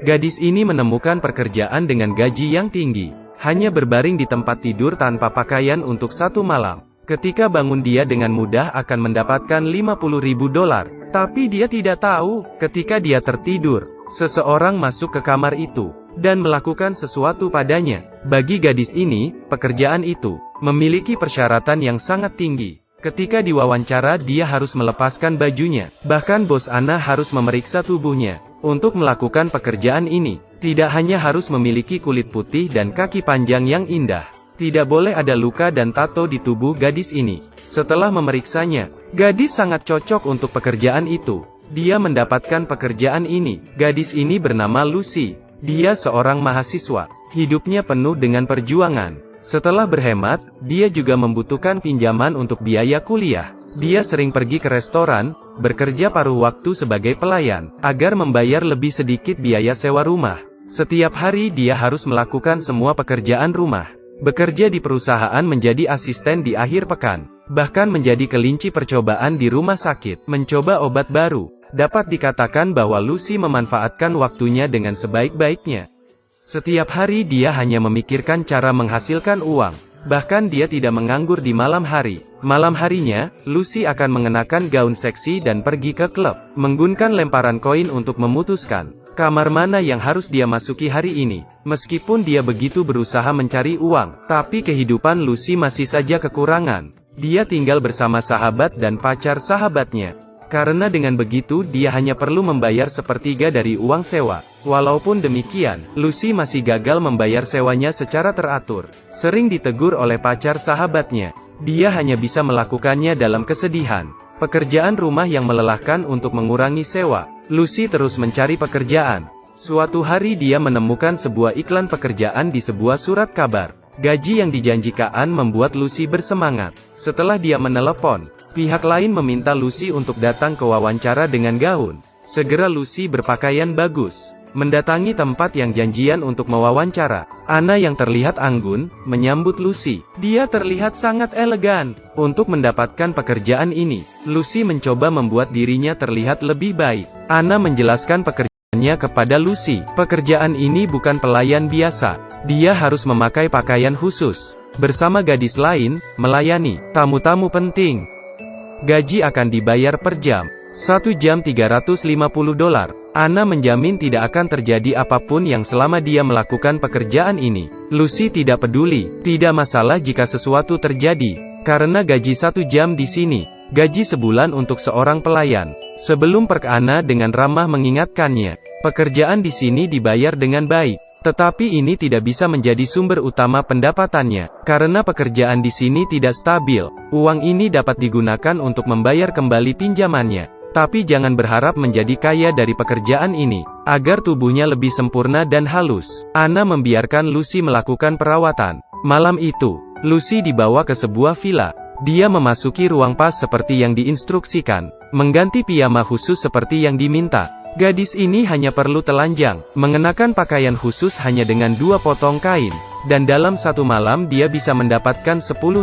Gadis ini menemukan pekerjaan dengan gaji yang tinggi. Hanya berbaring di tempat tidur tanpa pakaian untuk 1 malam. Ketika bangun dia dengan mudah akan mendapatkan $50.000. Tapi dia tidak tahu, ketika dia tertidur, seseorang masuk ke kamar itu, dan melakukan sesuatu padanya. Bagi gadis ini, pekerjaan itu memiliki persyaratan yang sangat tinggi. Ketika diwawancara dia harus melepaskan bajunya. Bahkan bos Anna harus memeriksa tubuhnya. Untuk melakukan pekerjaan ini, tidak hanya harus memiliki kulit putih dan kaki panjang yang indah. Tidak boleh ada luka dan tato di tubuh gadis ini. Setelah memeriksanya, gadis sangat cocok untuk pekerjaan itu. Dia mendapatkan pekerjaan ini. Gadis ini bernama Lucy. Dia seorang mahasiswa. Hidupnya penuh dengan perjuangan. Setelah berhemat, dia juga membutuhkan pinjaman untuk biaya kuliah. Dia sering pergi ke restoran, bekerja paruh waktu sebagai pelayan, agar membayar lebih sedikit biaya sewa rumah. Setiap hari dia harus melakukan semua pekerjaan rumah. Bekerja di perusahaan menjadi asisten di akhir pekan. Bahkan menjadi kelinci percobaan di rumah sakit, mencoba obat baru. Dapat dikatakan bahwa Lucy memanfaatkan waktunya dengan sebaik-baiknya. Setiap hari dia hanya memikirkan cara menghasilkan uang. Bahkan dia tidak menganggur di malam hari. Malam harinya, Lucy akan mengenakan gaun seksi dan pergi ke klub. Menggunakan lemparan koin untuk memutuskan kamar mana yang harus dia masuki hari ini. Meskipun dia begitu berusaha mencari uang, tapi kehidupan Lucy masih saja kekurangan. Dia tinggal bersama sahabat dan pacar sahabatnya. Karena dengan begitu dia hanya perlu membayar sepertiga dari uang sewa. Walaupun demikian, Lucy masih gagal membayar sewanya secara teratur. Sering ditegur oleh pacar sahabatnya. Dia hanya bisa melakukannya dalam kesedihan. Pekerjaan rumah yang melelahkan untuk mengurangi sewa. Lucy terus mencari pekerjaan. Suatu hari dia menemukan sebuah iklan pekerjaan di sebuah surat kabar. Gaji yang dijanjikan membuat Lucy bersemangat. Setelah dia menelepon, pihak lain meminta Lucy untuk datang ke wawancara dengan gaun. Segera Lucy berpakaian bagus, mendatangi tempat yang janjian untuk mewawancara. Anna yang terlihat anggun, menyambut Lucy. Dia terlihat sangat elegan. Untuk mendapatkan pekerjaan ini, Lucy mencoba membuat dirinya terlihat lebih baik. Anna menjelaskan pekerjaannya kepada Lucy. Pekerjaan ini bukan pelayan biasa. Dia harus memakai pakaian khusus. Bersama gadis lain, melayani tamu-tamu penting. Gaji akan dibayar per jam. 1 jam $350. Anna menjamin tidak akan terjadi apapun yang selama dia melakukan pekerjaan ini. Lucy tidak peduli. Tidak masalah jika sesuatu terjadi. Karena gaji 1 jam di sini. Gaji sebulan untuk seorang pelayan. Sebelum Anna dengan ramah mengingatkannya. Pekerjaan di sini dibayar dengan baik. Tetapi ini tidak bisa menjadi sumber utama pendapatannya, karena pekerjaan di sini tidak stabil. Uang ini dapat digunakan untuk membayar kembali pinjamannya. Tapi jangan berharap menjadi kaya dari pekerjaan ini. Agar tubuhnya lebih sempurna dan halus, Anna membiarkan Lucy melakukan perawatan. Malam itu, Lucy dibawa ke sebuah villa. Dia memasuki ruang pas seperti yang diinstruksikan, mengganti piyama khusus seperti yang diminta. Gadis ini hanya perlu telanjang, mengenakan pakaian khusus hanya dengan 2 potong kain, dan dalam 1 malam dia bisa mendapatkan $10.000.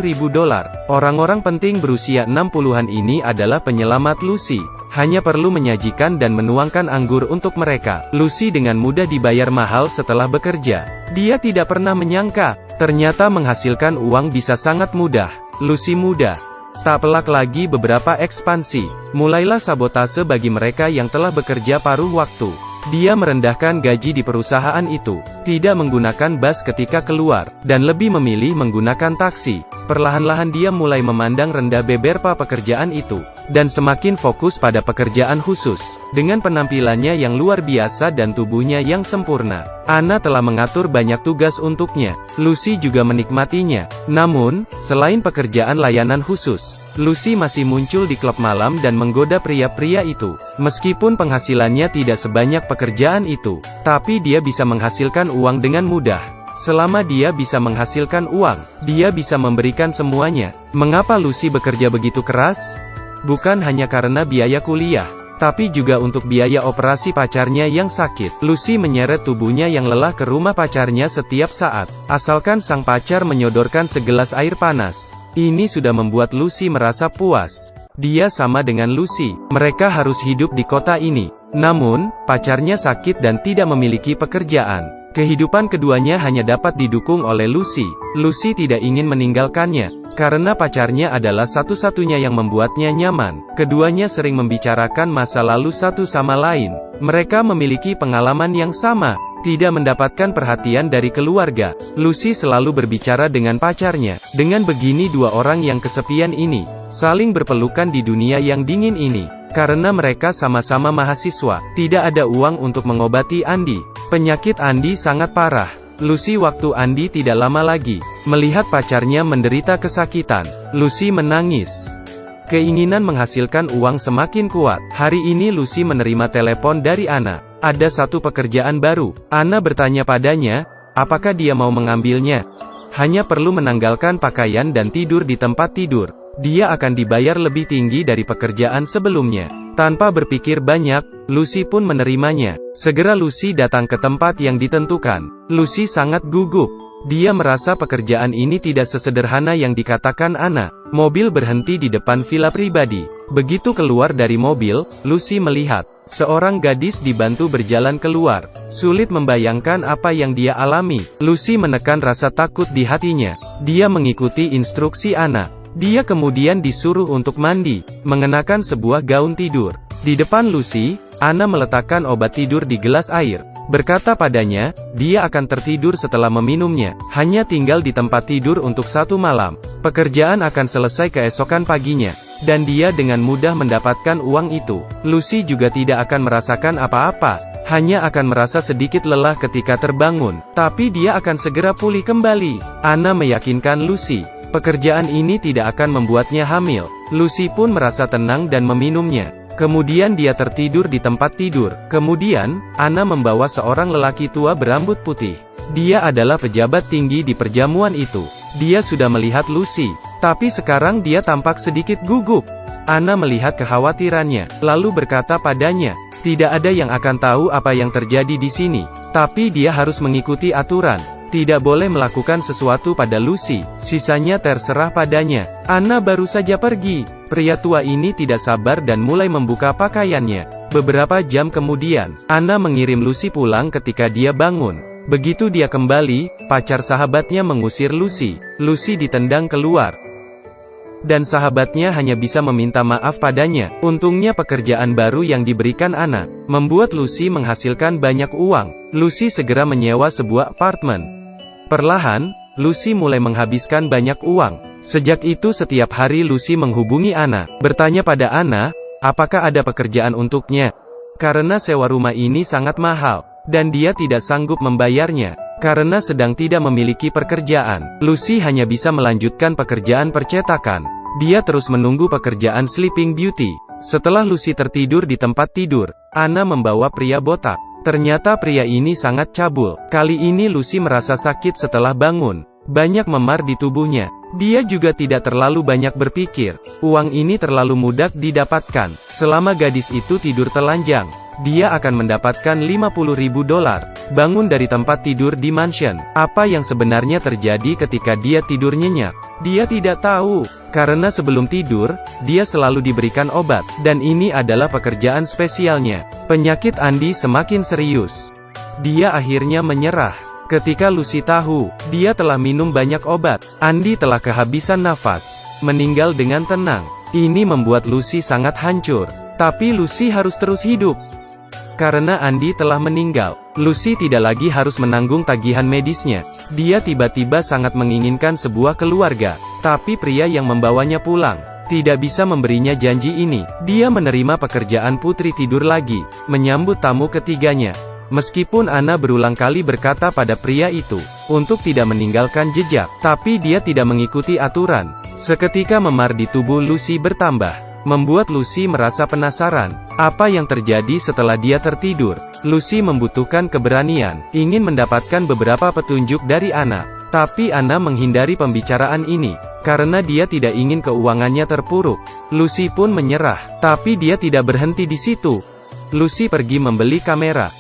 Orang-orang penting berusia 60-an ini adalah penyelamat Lucy, hanya perlu menyajikan dan menuangkan anggur untuk mereka. Lucy dengan mudah dibayar mahal setelah bekerja. Dia tidak pernah menyangka, ternyata menghasilkan uang bisa sangat mudah. Lucy mudah. Tak pelak lagi beberapa ekspansi. Mulailah sabotase bagi mereka yang telah bekerja paruh waktu. Dia merendahkan gaji di perusahaan itu, tidak menggunakan bus ketika keluar, dan lebih memilih menggunakan taksi. Perlahan-lahan dia mulai memandang rendah beberapa pekerjaan itu, dan semakin fokus pada pekerjaan khusus. Dengan penampilannya yang luar biasa dan tubuhnya yang sempurna, Anna telah mengatur banyak tugas untuknya. Lucy juga menikmatinya. Namun, selain pekerjaan layanan khusus, Lucy masih muncul di klub malam dan menggoda pria-pria itu. Meskipun penghasilannya tidak sebanyak pekerjaan itu, tapi dia bisa menghasilkan uang dengan mudah. Selama dia bisa menghasilkan uang, dia bisa memberikan semuanya. Mengapa Lucy bekerja begitu keras? Bukan hanya karena biaya kuliah, tapi juga untuk biaya operasi pacarnya yang sakit. Lucy menyeret tubuhnya yang lelah ke rumah pacarnya setiap saat, asalkan sang pacar menyodorkan segelas air panas. Ini sudah membuat Lucy merasa puas. Dia sama dengan Lucy. Mereka harus hidup di kota ini. Namun, pacarnya sakit dan tidak memiliki pekerjaan. Kehidupan keduanya hanya dapat didukung oleh Lucy. Lucy tidak ingin meninggalkannya, karena pacarnya adalah satu-satunya yang membuatnya nyaman. Keduanya sering membicarakan masa lalu satu sama lain. Mereka memiliki pengalaman yang sama, tidak mendapatkan perhatian dari keluarga. Lucy selalu berbicara dengan pacarnya. Dengan begini dua orang yang kesepian ini, saling berpelukan di dunia yang dingin ini. Karena mereka sama-sama mahasiswa, tidak ada uang untuk mengobati Andi. Penyakit Andi sangat parah. Lucy waktu Andi tidak lama lagi melihat pacarnya menderita kesakitan. Lucy menangis. Keinginan menghasilkan uang semakin kuat. Hari ini Lucy menerima telepon dari Anna. Ada satu pekerjaan baru. Anna bertanya padanya, apakah dia mau mengambilnya. Hanya perlu menanggalkan pakaian dan tidur di tempat tidur. Dia akan dibayar lebih tinggi dari pekerjaan sebelumnya. Tanpa berpikir banyak, Lucy pun menerimanya. Segera Lucy datang ke tempat yang ditentukan. Lucy sangat gugup. Dia merasa pekerjaan ini tidak sesederhana yang dikatakan Anna. Mobil berhenti di depan villa pribadi. Begitu keluar dari mobil, Lucy melihat seorang gadis dibantu berjalan keluar. Sulit membayangkan apa yang dia alami. Lucy menekan rasa takut di hatinya. Dia mengikuti instruksi Anna. Dia kemudian disuruh untuk mandi, mengenakan sebuah gaun tidur. Di depan Lucy, Anna meletakkan obat tidur di gelas air. Berkata padanya, dia akan tertidur setelah meminumnya. Hanya tinggal di tempat tidur untuk 1 malam. Pekerjaan akan selesai keesokan paginya. Dan dia dengan mudah mendapatkan uang itu. Lucy juga tidak akan merasakan apa-apa. Hanya akan merasa sedikit lelah ketika terbangun. Tapi dia akan segera pulih kembali. Anna meyakinkan Lucy. Pekerjaan ini tidak akan membuatnya hamil. Lucy pun merasa tenang dan meminumnya. Kemudian dia tertidur di tempat tidur. Kemudian, Anna membawa seorang lelaki tua berambut putih. Dia adalah pejabat tinggi di perjamuan itu. Dia sudah melihat Lucy, tapi sekarang dia tampak sedikit gugup. Anna melihat kekhawatirannya, lalu berkata padanya, tidak ada yang akan tahu apa yang terjadi di sini. Tapi dia harus mengikuti aturan. Tidak boleh melakukan sesuatu pada Lucy, sisanya terserah padanya. Anna baru saja pergi. Pria tua ini tidak sabar dan mulai membuka pakaiannya. Beberapa jam kemudian, Anna mengirim Lucy pulang ketika dia bangun. Begitu dia kembali, pacar sahabatnya mengusir Lucy. Lucy ditendang keluar. Dan sahabatnya hanya bisa meminta maaf padanya. Untungnya pekerjaan baru yang diberikan Anna, membuat Lucy menghasilkan banyak uang. Lucy segera menyewa sebuah apartemen. Perlahan, Lucy mulai menghabiskan banyak uang. Sejak itu setiap hari Lucy menghubungi Anna, bertanya pada Anna, apakah ada pekerjaan untuknya. Karena sewa rumah ini sangat mahal, dan dia tidak sanggup membayarnya. Karena sedang tidak memiliki pekerjaan, Lucy hanya bisa melanjutkan pekerjaan percetakan. Dia terus menunggu pekerjaan Sleeping Beauty. Setelah Lucy tertidur di tempat tidur, Anna membawa pria botak. Ternyata pria ini sangat cabul. Kali ini Lucy merasa sakit setelah bangun. Banyak memar di tubuhnya. Dia juga tidak terlalu banyak berpikir. Uang ini terlalu mudah didapatkan. Selama gadis itu tidur telanjang, dia akan mendapatkan $50.000. Bangun dari tempat tidur di mansion. Apa yang sebenarnya terjadi ketika dia tidur nyenyak? Dia tidak tahu. Karena sebelum tidur, dia selalu diberikan obat. Dan ini adalah pekerjaan spesialnya. Penyakit Andi semakin serius. Dia akhirnya menyerah. Ketika Lucy tahu, dia telah minum banyak obat. Andi telah kehabisan nafas. Meninggal dengan tenang. Ini membuat Lucy sangat hancur. Tapi Lucy harus terus hidup. Karena Andi telah meninggal, Lucy tidak lagi harus menanggung tagihan medisnya. Dia tiba-tiba sangat menginginkan sebuah keluarga. Tapi pria yang membawanya pulang tidak bisa memberinya janji ini. Dia menerima pekerjaan putri tidur lagi, menyambut tamu ketiganya. Meskipun Anna berulang kali berkata pada pria itu untuk tidak meninggalkan jejak, tapi dia tidak mengikuti aturan. Seketika memar di tubuh Lucy bertambah, membuat Lucy merasa penasaran. Apa yang terjadi setelah dia tertidur? Lucy membutuhkan keberanian, ingin mendapatkan beberapa petunjuk dari Anna. Tapi Anna menghindari pembicaraan ini, karena dia tidak ingin keuangannya terpuruk. Lucy pun menyerah, tapi dia tidak berhenti di situ. Lucy pergi membeli kamera,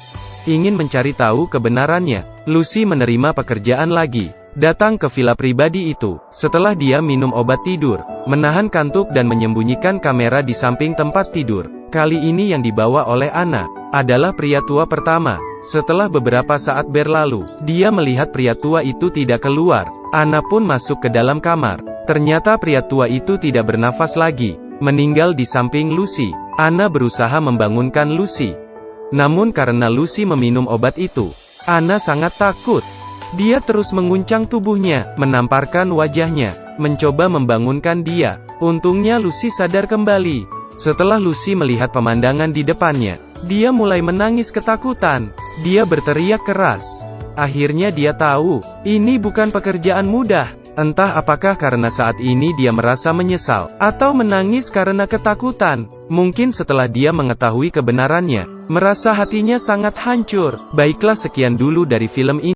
ingin mencari tahu kebenarannya. Lucy menerima pekerjaan lagi, datang ke villa pribadi itu. Setelah dia minum obat tidur, menahan kantuk dan menyembunyikan kamera di samping tempat tidur. Kali ini yang dibawa oleh Anna. adalah pria tua pertama. Setelah beberapa saat berlalu, dia melihat pria tua itu tidak keluar. Anna pun masuk ke dalam kamar. Ternyata pria tua itu tidak bernafas lagi, meninggal di samping Lucy. Anna berusaha membangunkan Lucy. Namun karena Lucy meminum obat itu, Anna sangat takut. Dia terus menguncang tubuhnya, menamparkan wajahnya, mencoba membangunkan dia. Untungnya Lucy sadar kembali. Setelah Lucy melihat pemandangan di depannya, dia mulai menangis ketakutan. Dia berteriak keras. Akhirnya dia tahu, ini bukan pekerjaan mudah. Entah apakah karena saat ini dia merasa menyesal, atau menangis karena ketakutan. Mungkin setelah dia mengetahui kebenarannya, merasa hatinya sangat hancur. Baiklah, sekian dulu dari film ini.